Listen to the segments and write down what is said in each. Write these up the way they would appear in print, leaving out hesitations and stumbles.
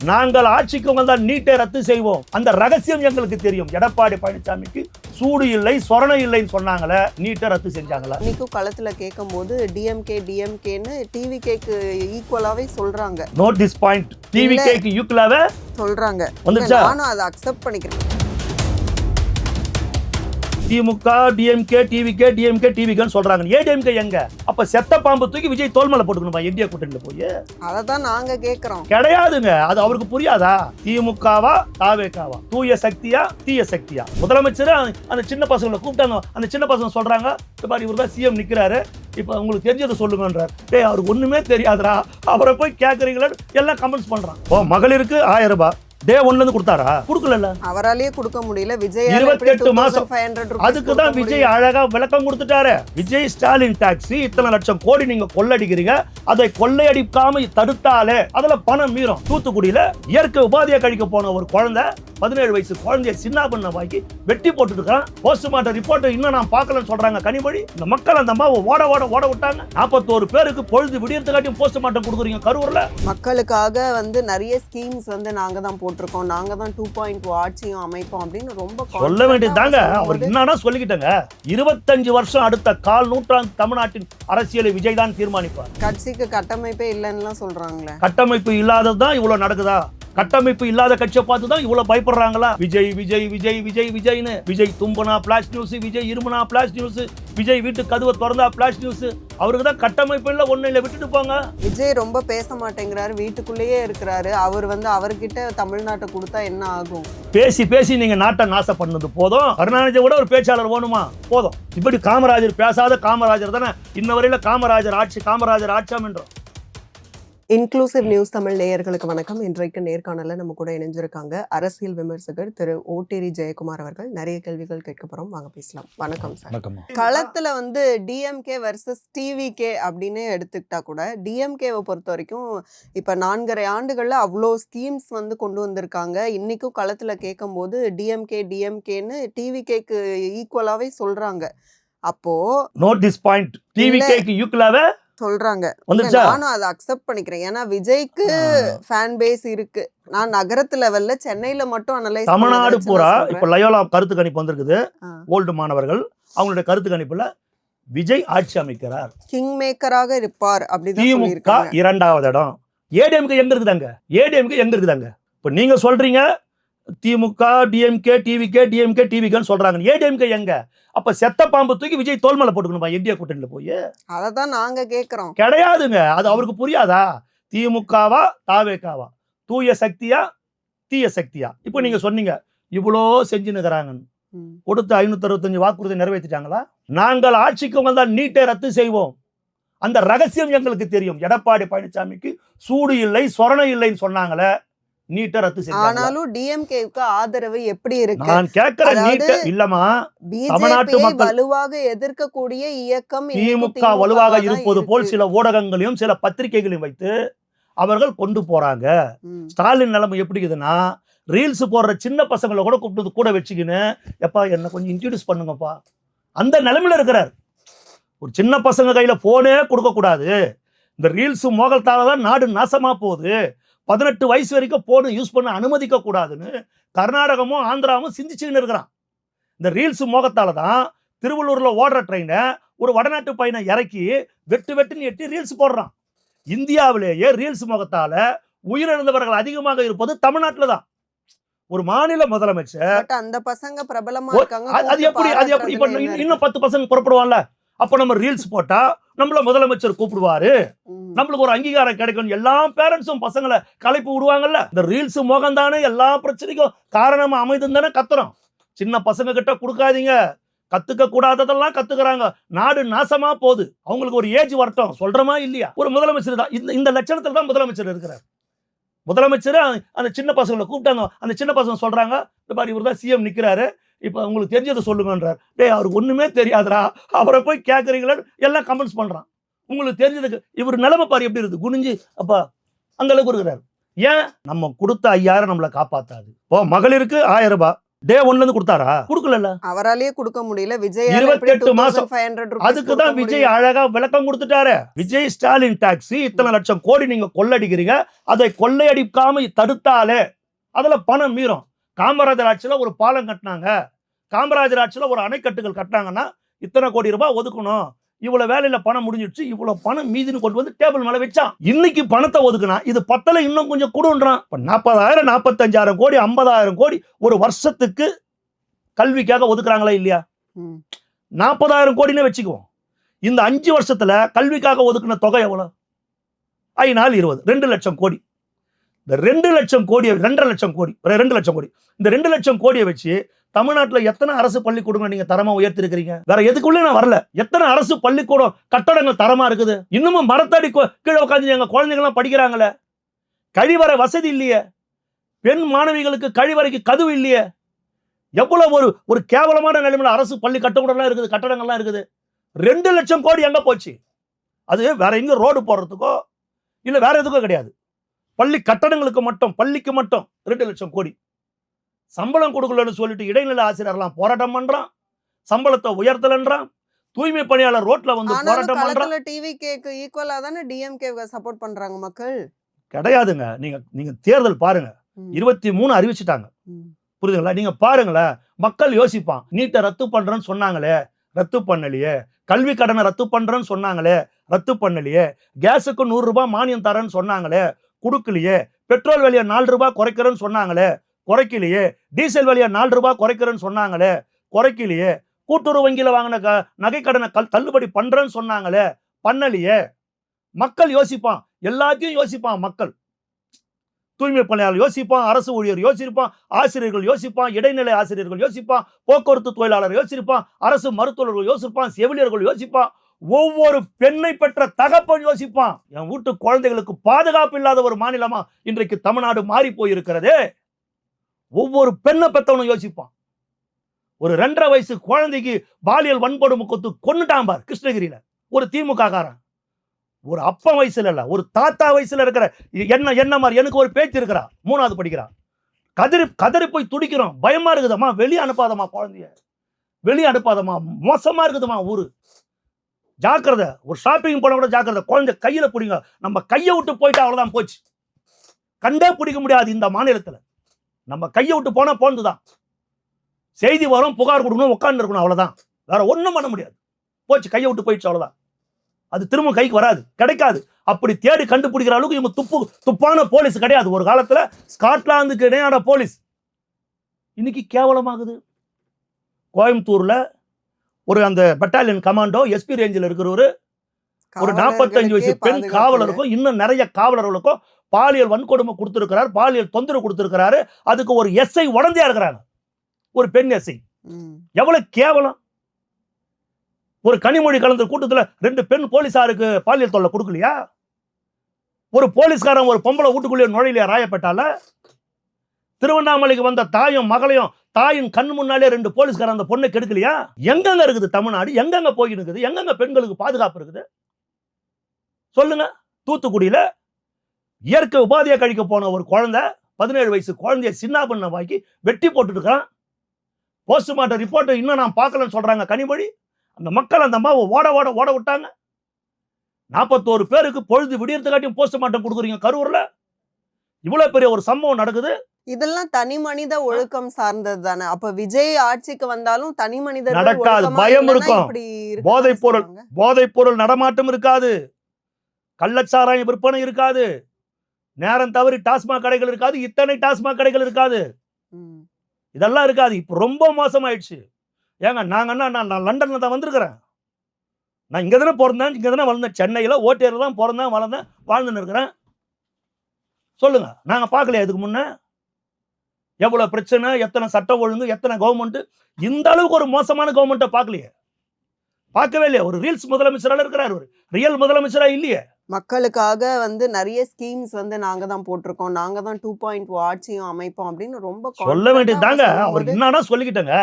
நாங்கள் ஆட்சிக்கு வந்தால் நீட்டை ரத்து செய்வோம். அந்த ரகசியம் எங்களுக்கு தெரியும். எடப்பாடி பழனிசாமிக்கு சூடு இல்லை, சொரணை இல்லைன்னு சொன்னாங்களே, நீட்டை ரத்து செஞ்சாங்களா? இன்னைக்கும் களத்துல கேட்கும் போது டிஎம்கேன்னு டிவிகேக்கு ஈக்குவலாவே சொல்றாங்க. Note this point. டிவிகேக்கு ஈக்குவலாவே சொல்றாங்க. வந்துச்சா? நானும் அதை அக்செப்ட் பண்ணிக்கிறேன். திமுக டிஎம்கே டிவிகேன்னு சொல்றாங்க. ஏடிஎம்கே எங்க? அப்ப செத்த பாம்பு தூக்கி விஜய் தோல்மலை போட்டுக்கணுமா இந்தியா கூட்டணியில போய்? அததான் நாங்க கேக்குறோம். கிடையாதுங்க. அது அவருக்கு புரியாதா? திமுகவா தாவேகாவா? தூய சக்தியா தீய சக்தியா? முதலமைச்சர் அந்த சின்ன பசங்களை கூப்பிட்டாங்க. அந்த சின்ன பசங்க சொல்றாங்க, இவர் தான் சிஎம் நிக்கிறாரு, இப்ப உங்களுக்கு தெரிஞ்சதை சொல்லுங்கன்றார். டேய், அவருக்கு ஒண்ணுமே தெரியாதுடா, அவரை போய் கேட்கறீங்களா எல்லாம் கமெண்ட்ஸ் பண்றான். ஓ, மகளிருக்கு 1000 ரூபாய் டே 1ல இருந்து கொடுத்தாரா? கொடுக்கல. அவராலேயே கொடுக்க முடியல. விஜய் 28 மாசம். அதுக்கு தான் விஜய் அழகா விளக்கம் கொடுத்துட்டாரு. விஜய் ஸ்டாலின் டாக்ஸி இத்தனை லட்சம் கோடி நீங்க கொள்ளடிக்கிறீங்க, அதை கொள்ளையடிக்காம தடுத்தாலே அதுல பணம் மீறும். தூத்துக்குடியில இயற்கை உபாதியா கழிக்க போன ஒரு குழந்தை, 17 வயசு குழந்தைய சின்ன பண்ண வாங்கி வெட்டி போட்டு இருக்கான். போஸ்ட்மார்ட்டம் ரிப்போர்ட் இன்னும் நான் பார்க்கலன்னு சொல்றாங்க கனிமொழி. இந்த மக்கள் அந்த அம்மாவை ஓட விட்டாங்க. 41 பேருக்கு பொழுது விடியறதுக்காட்டியும் போஸ்ட்மார்ட்டம் கொடுக்குறீங்க கரூர்ல. மக்களுக்காக நிறைய ஸ்கீம்ஸ் நாங்க தான் போட்டிருக்கோம், நாங்க தான் 2.0 ஆட்சியும் அமைப்போம் அப்படின்னு ரொம்ப சொல்ல வேண்டியதாங்க. அவர் என்னன்னா சொல்லிக்கிட்டங்க, 25 வருஷம் அடுத்த கால் நூற்றாண்டு தமிழ்நாட்டின் அரசியலை விஜய் தான் தீர்மானிப்பார். கட்சிக்கு கட்டமைப்பே இல்லைன்னு சொல்றாங்களே. கட்டமைப்பு இல்லாததுதான் இவ்வளவு நடக்குதா? கட்டமைப்பு இல்லாத கட்சியை பார்த்து தான் இவ்வளவு பயப்படுறாங்களா? விஜய் விஜய் விஜய் விஜய் விஜய்னு. விஜய் தும்பனா பிளாஷ் நியூஸ், விஜய் இருமுனா பிளாஷ் நியூஸ், விஜய் வீட்டு கதவை திறந்தா பிளாஷ் நியூஸ். அவருக்கு தான் கட்டமைப்பு இல்ல, ஒண்ணு இல்ல, விட்டுட்டு போங்க. விஜய் ரொம்ப பேச மாட்டேங்கிறாரு, வீட்டுக்குள்ளேயே இருக்கிறாரு. அவர் அவர்கிட்ட தமிழ்நாட்டை கொடுத்தா என்ன ஆகும்? பேசி நீங்க நாட்டை நாசம் பண்ணது போதும். கருணாநிதி கூட ஒரு பேச்சாளர் வேணுமா? போதும். இப்படி காமராஜர் பேசாத காமராஜர் தானே இன்ன வரையில காமராஜர் ஆட்சியாம் என்றோம். இன்க்ளூசிவ் நியூஸ் தமிழ் நேயர்களுக்கு வணக்கம். இன்றைக்கு நேர்காணல நம்ம கூட இணைஞ்சிருக்காங்க அரசியல் விமர்சகர் திரு ஓட்டேரி ஜெயக்குமார் அவர்கள். நிறைய கேள்விகள் கேட்க போறோம், வாங்க பேசலாம். வணக்கம் சார். களத்துல டிஎம்கே வர்சஸ் டிவிகே அப்படின்னு எடுத்துக்கிட்டா கூட, டிஎம்கேவை பொறுத்த வரைக்கும் இப்ப 4.5 ஆண்டுகள்ல அவ்வளோ ஸ்கீம்ஸ் கொண்டு வந்திருக்காங்க. இன்னைக்கும் களத்துல கேட்கும் போது டிஎம்கேன்னு டிவிகேக்கு ஈக்குவலாவே சொல்றாங்க. அப்போ நோட் திஸ் பாயிண்ட். டிவிகேக்கு ஈக்குவலாவே சொல்றாங்க. நானும் அதை அக்செப்ட் பண்ணிக்கிறேன். ஏன்னா விஜய்க்கு ஃபேன் பேஸ் இருக்கு. நான் நகரத்து லெவல்ல சென்னையில மட்டும் அனலைஸ் தமிழ்நாடு பூரா இப்ப லயோலா கருத்து கணிப்பு வந்திருக்குது. ஓல்டு மாணவர்கள் அவங்களுடைய கருத்து கணிப்புல விஜய் ஆட்சி அமைக்கிறார், கிங் மேக்கராக இருப்பார் அப்படின்னு திமுக 2வது இடம். ஏடிஎம்கே எங்க இருக்குதாங்க? இப்ப நீங்க சொல்றீங்க திமுக டிஎம்கே டிவிகேன்னு சொல்றாங்க. ஏடிஎம்கே எங்க? அப்ப செத்த பாம்பு தூக்கி விஜய் தோல்மலை போட்டுக்கணுமா இந்தியா கூட்டணியில போய்? அததான் நாங்க கேக்குறோம். கிடையாதுங்க. அது அவருக்கு புரியாதா? திமுகவா தாவேகாவா? தூய சக்தியா தீய சக்தியா? இப்ப நீங்க சொன்னீங்க இவ்வளோ செஞ்சுன்னுக்குறாங்கன்னு. கொடுத்த 565 வாக்குறுதி நிறைவேற்றிட்டாங்களா? நாங்கள் ஆட்சிக்கு வந்தால் நீட்டை ரத்து செய்வோம். அந்த ரகசியம் எங்களுக்கு தெரியும். எடப்பாடி பழனிசாமிக்கு சூடு இல்லை, சொரணை இல்லைன்னு சொன்னாங்களே, நீட்டை ரத்து செய்தாங்க. ஆனாலும் டிஎம்கேக்கு ஆதரவு எப்படி இருக்கு? நான் கேட்கிறேன். நீட் இல்லமா, தமிழ்நாட்டு மக்கள் வலுவாக எதிர்க்கக்கூடிய இயக்கம் திமுக வலுவாக இருப்பது போல் சில ஊடகங்களையும் சில பத்திரிகைகளையும் வைத்து அவர்கள் கொண்டு போறாங்க. ஸ்டாலின் நிலைமை எப்படி இருக்குதுன்னா, ரீல்ஸ் போடுற சின்ன பசங்களை கூட கூப்பிட்டு கூட வச்சுக்கின்னு, எப்பா என்ன கொஞ்சம் இன்ட்ரடியூஸ் பண்ணுங்கப்பா, அந்த நிலைமையில இருக்கிறார். ஒரு சின்ன பசங்க கையில போனே கொடுக்க கூடாது. இந்த ரீல்ஸ் மோகத்தால தான் நாடு நாசமா போகுது. 18 வயசு வரைக்கும் போன் யூஸ் பண்ண அனுமதிக்க கூடாதுன்னு கர்நாடகமும் ஆந்திராவும் சிந்திச்சுன்னு இருக்கிறான். இந்த ரீல்ஸ் மோகத்தால தான் திருவள்ளூர்ல ஓடுற ட்ரெயினை ஒரு வடநாட்டு பையனை இறக்கி வெட்டுன்னு எட்டி ரீல்ஸ் போடுறான். இந்தியாவிலேயே ரீல்ஸ் மோகத்தால உயிரிழந்தவர்கள் அதிகமாக இருப்பது தமிழ்நாட்டில் தான். ஒரு மாநில முதலமைச்சர் அந்த பசங்க பிரபலமா இருக்காங்க. அது எப்படி இப்ப இன்னும் 10 பசங்க புறப்படுவான்ல? அப்ப நம்ம ரீல்ஸ் போட்டா நம்மள முதலமைச்சர் கூப்பிடுவாரு, நம்மளுக்கு ஒரு அங்கீகாரம் கிடைக்கும். எல்லா பேரண்ட்ஸும் பசங்களை கலைப்பு விடுவாங்கல்ல. இந்த ரீல்ஸ் மோகம் தானே எல்லா பிரச்சனைக்கும் காரணமா அமைதுன்னு தானே கத்துறோம். சின்ன பசங்க கிட்ட கொடுக்காதீங்க, கத்துக்க கூடாததெல்லாம் கத்துக்கிறாங்க, நாடு நாசமா போகுது. அவங்களுக்கு ஒரு ஏஜ் வரட்டும், சொல்றமா இல்லையா? ஒரு முதலமைச்சர் தான் இந்த லட்சணத்துல தான் முதலமைச்சர் இருக்கிறார். முதலமைச்சர் அந்த சின்ன பசங்களை கூப்பிட்டாங்க. அந்த சின்ன பசங்க சொல்றாங்க, இவர் தான் சிஎம் நிக்கிறாரு, இப்ப உங்களுக்கு தெரிஞ்சதை சொல்லுங்கன்றார். டேய், அவருக்கு ஒண்ணுமே தெரியாதுடா, அவரை போய் கேட்கறீங்களா எல்லாம் கமெண்ட்ஸ் பண்றான். உங்களுக்கு தெரிஞ்சதுக்கு இவர் நிலைமை பாரு எப்படி இருக்கு, குனிஞ்சு அப்பா அந்த அளவுக்கு இருக்கிறார். ஏன்? நம்ம கொடுத்த 5000 நம்மளை காப்பாத்தாது. மகளிருக்கு 1000 ரூபாய் டே 1ல இருந்து கொடுத்தாரா? கொடுக்கல. அவராலேயே கொடுக்க முடியல. விஜய் 28 மாசம். அதுக்குதான் விஜய் அழகா விளக்கம் கொடுத்துட்டாரு. விஜய் ஸ்டாலின் டாக்ஸ் இத்தனை லட்சம் கோடி நீங்க கொள்ளடிக்கிறீங்க, அதை கொள்ளையடிக்காம தடுத்தாலே அதுல பணம் மீறும். காமராஜர் ஆட்சியில ஒரு பாலம் கட்டினாங்க, காமராஜர் ஆட்சியில ஒரு அணைக்கட்டுகள் கட்டினாங்கன்னா இத்தனை கோடி ரூபாய் ஒதுக்கணும், இவ்வளவு வேலையில பணம் முடிஞ்சிடுச்சு, இவ்வளவு பணம் மீதின்னு கொண்டு வந்து டேபிள் மேல வச்சான். இன்னைக்கு பணத்தை ஒதுக்குனா இது பத்தல, இன்னும் கொஞ்சம் கொடுன்றான். 40,000 45,000 கோடி 50,000 கோடி ஒரு வருஷத்துக்கு கல்விக்காக ஒதுக்குறாங்களா இல்லையா? 40,000 கோடினே வச்சுக்குவோம். இந்த 5 வருஷத்துல கல்விக்காக ஒதுக்குன தொகை எவ்வளவு? 5×4 = 20, 2 லட்சம் கோடி. இந்த 2 லட்சம் கோடியை 2.5 லட்சம் கோடி, 2 லட்சம் கோடி, இந்த 2 லட்சம் கோடியை வச்சு தமிழ்நாட்டில் எத்தனை அரசு பள்ளிக்கூடங்கள் நீங்க தரமா உயர்த்தி இருக்கிறீங்க? வேற எதுக்குள்ளே நான் வரல. எத்தனை அரசு பள்ளிக்கூடம் கட்டடங்கள் தரமா இருக்குது? இன்னமும் மரத்தடி கீழே உட்காந்து எங்க குழந்தைங்களாம் படிக்கிறாங்களே. கழிவறை வசதி இல்லையே, பெண் மாணவிகளுக்கு கழிவறைக்கு கதவு இல்லையே. எவ்வளவு ஒரு கேவலமான நிலைமையில அரசு பள்ளி கட்டடங்கள்லாம் இருக்குது, கட்டடங்கள்லாம் இருக்குது. 2 லட்சம் கோடி எங்க போச்சு? அது வேற எங்க ரோடு போடுறதுக்கோ இல்ல வேற எதுக்கோ கிடையாது. பள்ளி கட்டடங்களுக்கு மட்டும், பள்ளிக்கு மட்டும் 2 லட்சம் கோடி. சம்பளம் கொடுக்கலன்னு சொல்லிட்டு இடைநிலை ஆசிரியர்லாம் போராட்டம் பண்றான், சம்பளத்தை உயர்த்தலன்றான். தூய்மை பணியாளர் ரோட்ல வந்து போராட்டம் பண்றான். டிவிகேக்கு ஈக்குவலா தானே டிஎம்கே சப்போர்ட் பண்றாங்க மக்கள். கிடையாதுங்க. நீங்க தேர்தல் பாருங்க, 23 அறிவிச்சிட்டாங்க. புரியுதுங்களா? நீங்க பாருங்களேன், மக்கள் யோசிப்பான். நீட்டை ரத்து பண்றேன்னு சொன்னாங்களே, ரத்து பண்ணலையே. கல்வி கடனை ரத்து பண்றேன்னு சொன்னாங்களே, ரத்து பண்ணலையே. கேஸுக்கு 100 ரூபாய் மானியம் தரேன்னு சொன்னாங்களே, கொடுக்கலையே. பெட்ரோல் விலையை 4 ரூபாய் குறைக்கிறேன்னு சொன்னாங்களே, குறைக்கலையே. டீசல் விலையை 4 ரூபாய் குறைக்கிறேன்னு சொன்னாங்களே, குறைக்கலையே. கூட்டுறவு வங்கியில வாங்கின நகை கடனை தள்ளுபடி பண்றேன்னு சொன்னாங்களே, பண்ணலையே. மக்கள் யோசிப்பான், எல்லாத்தையும் யோசிப்பான் மக்கள். தூய்மை பணியாளர் யோசிப்பான், அரசு ஊழியர் யோசிப்பான், ஆசிரியர்கள் யோசிப்பான், இடைநிலை ஆசிரியர்கள் யோசிப்பான், போக்குவரத்து தொழிலாளர் யோசிப்பான், அரசு மருத்துவர்கள் யோசிப்பான், செவிலியர்கள் யோசிப்பான், ஒவ்வொரு பெண்ணை பெற்ற தகப்பன் யோசிப்பான். என் வீட்டு குழந்தைகளுக்கு பாதுகாப்பு இல்லாத ஒரு மாநிலமா இன்றைக்கு தமிழ்நாடு மாறி போயிருக்கிறதே. ஒவ்வொரு பெண்ணை பெற்றவனும் யோசிப்பான். ஒரு 2.5 வயசு குழந்தைக்கு பாலியல் வன்கொடுமை கொன்னுட்டான் பார் கிருஷ்ணகிரியில ஒரு திமுக காரன். ஒரு அப்பா வயசுல இல்ல, ஒரு தாத்தா வயசுல இருக்கிற என்ன மாதிரி எனக்கு ஒரு பேச்சு இருக்கிறா, 3வது படிக்கிறா. கதறி போய் துடிக்கிறோம். பயமா இருக்குதம்மா, வெளியே அனுப்பாதம்மா, குழந்தைய வெளியே அனுப்பாதம்மா, மோசமா இருக்குதுமா ஊரு. ஜாக்கிரதை. ஒரு ஷாப்பிங் போன கூட ஜாக்கிரதை. குழந்தை கையில பிடிங்க. நம்ம கையை விட்டு போயிட்டா அவ்வளவுதான், போச்சு. கண்டே பிடிக்க முடியாது இந்த மாநிலத்துல. நம்ம கையை விட்டு போனா போனதுதான். செய்தி வரும், புகார் கொடுக்கணும், உட்கார்ந்து இருக்கணும், அவ்வளவுதான். வேற ஒண்ணும் பண்ண முடியாது. போச்சு, கையை விட்டு போயிடுச்சு, அவ்வளவுதான். அது திரும்ப கைக்கு வராது, கிடைக்காது. அப்படி தேடி கண்டுபிடிக்கிற அளவுக்கு இவங்க துப்பான போலீஸ் கிடையாது. ஒரு காலத்துல ஸ்காட்லாந்துக்கு இணையான போலீஸ் இன்னைக்கு கேவலமாகுது. கோயம்புத்தூர்ல ஒரு அந்த பட்டாலியன் கமாண்டோ எஸ்பி ரேஞ்சில் இருக்கிறவரு ஒரு 45 வயசு பெண் காவலருக்கும் இன்னும் நிறைய காவலர்களுக்கும் பாலியல் வன்கொடுமை கொடுத்திருக்கிறார், பாலியல் தொந்தரவு கொடுத்திருக்கிறாரு. அதுக்கு ஒரு எஸ்ஐ உடந்தையா இருக்கிறாங்க, ஒரு பெண் எஸ்ஐ. எவ்வளவு கேவலம். ஒரு கனிமொழி கலந்த கூட்டத்துல 2 பெண் போலீசாருக்கு பாலியல் தொல்லை கொடுக்கலையா? ஒரு போலீஸ்காரன் ஒரு பொம்பளை வீட்டுக்குள்ளே நுழையிலையா ராயப்பேட்டால? திருவண்ணாமலைக்கு வந்த தாயும் மகளையும் தாயின் கண் முன்னாலே 2 போலீஸ்காரன் அந்த பொண்ணை கெடுக்கலையா? எங்கெங்க இருக்குது தமிழ்நாடு? எங்கெங்க போயிட்டு இருக்குது? எங்கெங்க பெண்களுக்கு பாதுகாப்பு இருக்குது சொல்லுங்க. தூத்துக்குடியில இயற்கை உபாதியா கழிக்க போன ஒரு குழந்தை, 17 வயசு குழந்தைய சின்ன பண்ண வாக்கி வெட்டி போட்டுட்டு இருக்கான். போஸ்ட்மார்ட்டம் ரிப்போர்ட் இன்னும் நான் பார்க்கலன்னு சொல்றாங்க கனிமொழி. அந்த மக்கள் அந்த அம்மாவை ஓட விட்டாங்க. 41 பேருக்கு பொழுது விடியறதுக்காட்டியும் போஸ்ட்மார்ட்டம் கொடுக்குறீங்க கரூர்ல. இவ்வளவு பெரிய ஒரு சம்பவம் நடக்குது. இதெல்லாம் தனி மனித ஒழுக்கம் சார்ந்தது தானே. அப்ப விஜய் ஆட்சிக்கு வந்தாலும் தனி மனித நடக்காது. பயம் இருக்கும். போதைப் பொருள் நடமாட்டம் இருக்காது, கள்ளச்சாராய விற்பனை இருக்காது, நேரம் தவறி டாஸ்மாக் கடைகள் இருக்காது, இத்தனை டாஸ்மாக் கடைகள் இருக்காது, இதெல்லாம் இருக்காது. இப்ப ரொம்ப மோசமாயிடுச்சு. ஏங்க நான் லண்டன்ல தான் வந்திருக்கிறேன். நான் இங்க தானே பிறந்தேன், இங்க தானே வளர்ந்தேன். சென்னையில ஓட்டேரியில தான் பிறந்தேன், வளர்ந்தேன், வாழ்ந்துன்னு இருக்கிறேன். சொல்லுங்க, நாங்க பார்க்கலையா இதுக்கு முன்ன எவ்வளவு பிரச்சனை, எத்தனை சட்ட ஒழுங்கு, எத்தனை கவர்மெண்ட்? இந்த அளவுக்கு ஒரு மோசமான கவர்மெண்ட்டை பார்க்கலையே, பார்க்கவே இல்லையா? ஒரு ரீல்ஸ் முதலமைச்சராக இருக்கிறார், ஒரு ரியல் முதலமைச்சரா இல்லையே. மக்களுக்காக நிறைய ஸ்கீம்ஸ் நாங்க தான் போட்டிருக்கோம், நாங்க தான் 2.0 ஆட்சியும் அமைப்போம் அப்படின்னு ரொம்ப சொல்ல வேண்டியதுதாங்க. அவருக்கு என்னன்னா சொல்லிக்கிட்டேங்க.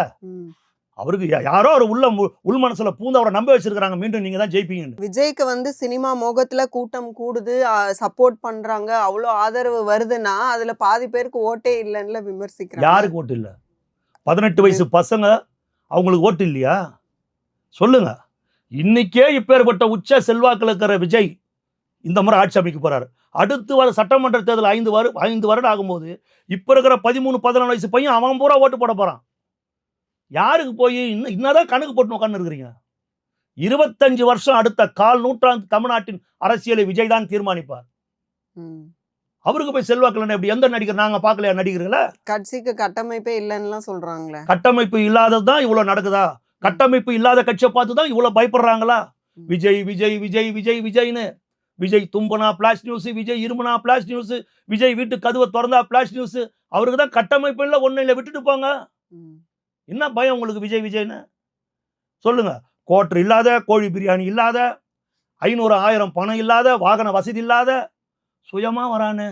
அவருக்கு யாரோ ஒரு உள் மனசுல பூந்து அவரை நம்ப வச்சிருக்காங்க, மீண்டும் நீங்க தான் ஜெயிப்பீங்க. விஜய்க்கு சினிமா மோகத்துல கூட்டம் கூடுது, சப்போர்ட் பண்றாங்க, அவ்வளோ ஆதரவு வருதுன்னா அதுல பாதி பேருக்கு ஓட்டே இல்லைன்னு விமர்சிக்கிறாங்க. யாருக்கு ஓட்டு இல்ல? 18 வயசு பசங்க அவங்களுக்கு ஓட்டு இல்லையா? சொல்லுங்க. இன்னைக்கே இப்பேற்பட்ட உச்ச செல்வாக்கில் இருக்கிற விஜய் இந்த முறை ஆட்சி அமைக்க போறாரு. அடுத்து வர சட்டமன்ற தேர்தல் 5 வருடம் ஆகும்போது இப்ப இருக்கிற 13, 14 வயசு பையன் அவன் பூரா ஓட்டு போட போறான். யாருக்கு போய் இன்னதான் கணக்கு போட்டு உட்கார்ந்து இருக்கிறீங்க? 25 வருஷம் அடுத்த கால் நூற்றாண்டு தமிழ்நாட்டின் அரசியலை விஜய் தான் தீர்மானிப்பார். அவருக்கு போய் செல்வாக்கு எப்படி? எந்த நடிகர் நாங்க பார்க்கலையா நடிகர்களை? கட்சிக்கு கட்டமைப்பே இல்லைன்னு சொல்றாங்களே. கட்டமைப்பு இல்லாததுதான் இவ்வளவு நடக்குதா? கட்டமைப்பு இல்லாத கட்சியை பார்த்துதான் இவ்வளவு பயப்படுறாங்களா? விஜய் விஜய் விஜய் விஜய் விஜய்னு. விஜய் தும்பனா பிளாஷ் நியூஸ், விஜய் இருமுனா பிளாஷ் நியூஸ், விஜய் வீட்டு கதவை திறந்தா பிளாஷ் நியூஸ். அவருக்கு தான் கட்டமைப்பு இல்லை, ஒன்னும் இல்லை, விட்டுட்டு போங்க. என்ன பயம் உங்களுக்கு விஜய் விஜய்னு? சொல்லுங்க. கோட்டர் இல்லாத, கோழி பிரியாணி இல்லாத, 500 1000 பணம் இல்லாத, வாகன வசதி இல்லாத, சுயமா வரானு.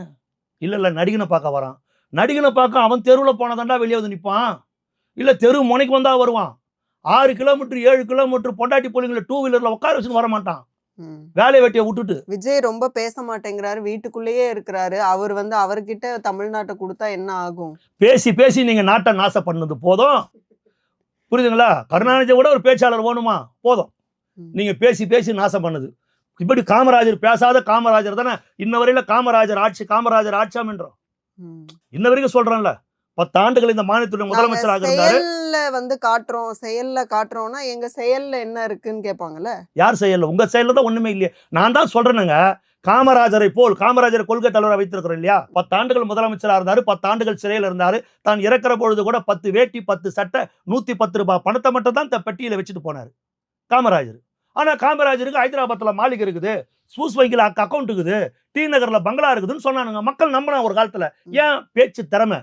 இல்ல நடிகனை பார்க்க வரான். நடிகனை பார்க்க அவன் தெருவில் போனதாண்டா வெளியே வந்து நிற்பான். இல்ல தெரு முனைக்கு வந்தா வருவான். 6 கிலோமீட்டர் 7 கிலோமீட்டர் பொண்டாட்டி போலிங்கள 2 வீலர்ல உட்கார வச்சுன்னு வர மாட்டான். வேலையை வெட்டியை விட்டுட்டு. விஜய் ரொம்ப பேச மாட்டேங்கிறாரு, வீட்டுக்குள்ளேயே இருக்கிறாரு. அவர் அவர்கிட்ட தமிழ்நாட்டை கொடுத்தா என்ன ஆகும்? பேசி பேசி நீங்க நாட்டை நாசம் பண்ணது போதும். புரியுதுங்களா? கருணாநிதியை விட ஒரு பேச்சாளர் வேணுமா? போதும். நீங்க பேசி பேசி நாசம் பண்ணது. இப்படி காமராஜர் பேசாத காமராஜர் தானே இன்ன வரையில காமராஜர் ஆட்சியாம் என்றோம். இன்ன வரைக்கும் சொல்றேன்ல, 10 ஆண்டுகள் இந்த மாநிலத்துடைய முதலமைச்சராக இருந்தாரு. செயல்ல காட்டுறோம்னா எங்க செயல்ல என்ன இருக்குன்னு கேட்பாங்கல்ல. யார் செயல்ல? உங்க செயல்ல தான் ஒண்ணுமே இல்லையே. நான் தான் சொல்றேனுங்க, காமராஜரை கொள்கை தலைவரை வைத்திருக்கிறோம் இல்லையா? 10 ஆண்டுகள் முதலமைச்சராக இருந்தாரு, 10 ஆண்டுகள் சிறையில் இருந்தாரு. தான் இறக்குற பொழுது கூட 10 வேட்டி 10 சட்டை 110 ரூபாய் பணத்தை மட்டும் தான் பெட்டியில வச்சுட்டு போனாரு காமராஜர். ஆனா காமராஜருக்கு ஹைதராபாத்ல மாளிகை இருக்குது, ஸ்வூஸ் வங்கியில் அக்கௌண்ட் இருக்குது, டி நகர்ல பங்களா இருக்குதுன்னு சொன்னானுங்க. மக்கள் நம்பினா ஒரு காலத்துல. ஏன்? பேச்சு திறமை.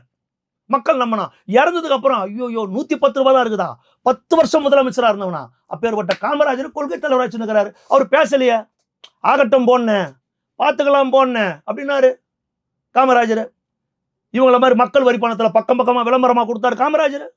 மக்கள் நம்பினா. இறந்ததுக்கு அப்புறம் ஐயோ 110 ரூபாய் தான் இருக்குதா? 10 வருஷம் முதலமைச்சரா இருந்தவனா அப்பேற்பட்ட காமராஜர் கொள்கை தலைவராக வச்சுருக்கிறாரு. அவர் பேசலையே. ஆகட்டும் போனேன், பார்த்துக்கலாம் போனேன் அப்படின்னாரு காமராஜர். இவங்கள மாதிரி மக்கள் வரி பணத்துல பக்கம் பக்கமா விளம்பரமா கொடுத்தாரு காமராஜர்.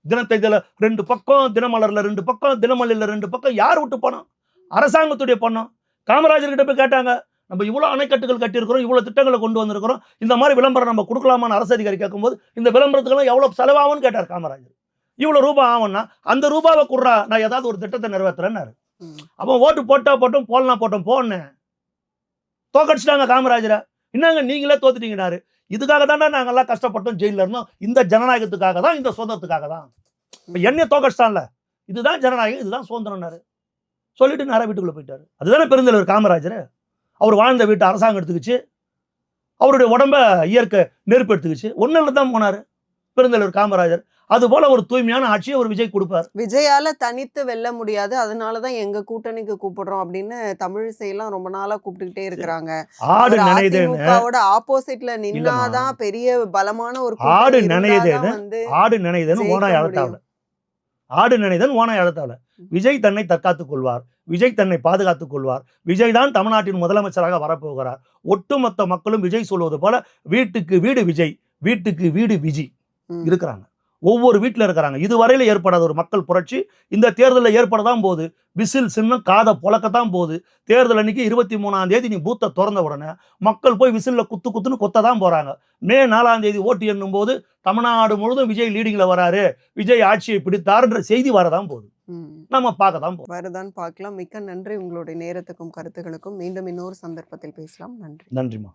தினத்தைல 2 பக்கம், தினமலர்ல 2 பக்கம், தினமல்லில 2 பக்கம். யார் விட்டு பணம்? அரசாங்கத்துடைய பணம். காமராஜர் கிட்ட போய் கேட்டாங்க, நம்ம இவ்வளவு அணைக்கட்டுகள் கட்டியிருக்கிறோம், இவ்வளவு திட்டங்களை கொண்டு வந்திருக்கிறோம், இந்த மாதிரி விளம்பரம் நம்ம கொடுக்கலாமான்னு அரசு அதிகாரி கேட்கும்போது இந்த விளம்பரத்துக்கெல்லாம் எவ்வளவு செலவாகும்னு கேட்டார் காமராஜர். இவ்வளவு ரூபாய் ஆகும்னா அந்த ரூபாவை குடுறா, நான் ஏதாவது ஒரு திட்டத்தை நிறைவேற்றுறேன்னாரு. அப்போ ஓட்டு போட்டோம் போனேன். தோக்கடிச்சிட்டாங்க காமராஜரை. என்னங்க நீங்களே தோத்துட்டீங்கன்னாரு. இதுக்காக தானே நாங்கெல்லாம் கஷ்டப்பட்டோம், ஜெயிலில் இருந்தோம். இந்த ஜனநாயகத்துக்காக தான், இந்த சுதந்திரத்துக்காக தான். இப்போ என்னைய தோக்கடிச்சிட்டான்ல, இதுதான் ஜனநாயகம், இதுதான் சுதந்திரம்னாரு. சொல்லிட்டு நேரம் வீட்டுக்குள்ள போயிட்டாரு. அதுதானே பெருந்தலைவர் காமராஜர். அவர் வாழ்ந்த வீட்டை அரசாங்கம் எடுத்துக்கிச்சு, அவருடைய உடம்ப இயற்கை நெருப்பு எடுத்துக்கிச்சு. ஒன்னுல தான் போனாரு பெருந்தலைவர் காமராஜர். அது போல ஒரு தூய்மையான ஆட்சியை ஒரு விஜய் கொடுப்பார். விஜயால தனித்து வெல்ல முடியாது, அதனாலதான் எங்க கூட்டணிக்கு கூப்பிடுறோம் அப்படின்னு தமிழிசையெல்லாம் ரொம்ப நாளா கூப்பிட்டுக்கிட்டே இருக்கிறாங்க. ஆடு நினைதேன்னு ஆப்போசிட்ல நின்னாதான் பெரிய பலமான ஒரு ஆடு நினைதேன்னு ஓனாய் அழத்தாவல. ஆடு நினைதன் ஓனாய் அழத்தாவல. விஜய் தன்னை தற்காத்துக் கொள்வார், விஜய் தன்னை பாதுகாத்துக் கொள்வார். விஜய் தான் தமிழ்நாட்டின் முதலமைச்சராக வரப்போகிறார். ஒட்டுமொத்த மக்களும் விஜய் சொல்வது போல வீட்டுக்கு வீடு விஜய், வீட்டுக்கு வீடு விஜய் இருக்கிறாங்க. ஒவ்வொரு வீட்டில் இருக்கிறாங்க. இதுவரையில ஏற்படாத ஒரு மக்கள் புரட்சி இந்த தேர்தலில் ஏற்படதான் போகுது. விசில் சின்னம் காதை புழக்கத்தான் போகுது. தேர்தல் அன்னைக்கு 23ஆம் தேதி நீ பூத்தை திறந்த உடனே மக்கள் போய் விசில்ல குத்துன்னு கொத்ததான் போறாங்க. மே 4ஆம் தேதி ஓட்டு எண்ணும் போது தமிழ்நாடு முழுதும் விஜய் லீடிங்ல வராரு, விஜய் ஆட்சியை பிடித்தாருன்ற செய்தி வரதான் போகுது. நம்ம பார்க்கதான் போகுது. வரதான் பார்க்கலாம். மிக்க நன்றி உங்களுடைய நேரத்துக்கும் கருத்துக்களுக்கும். மீண்டும் இன்னொரு சந்தர்ப்பத்தில் பேசலாம். நன்றி. நன்றிமா.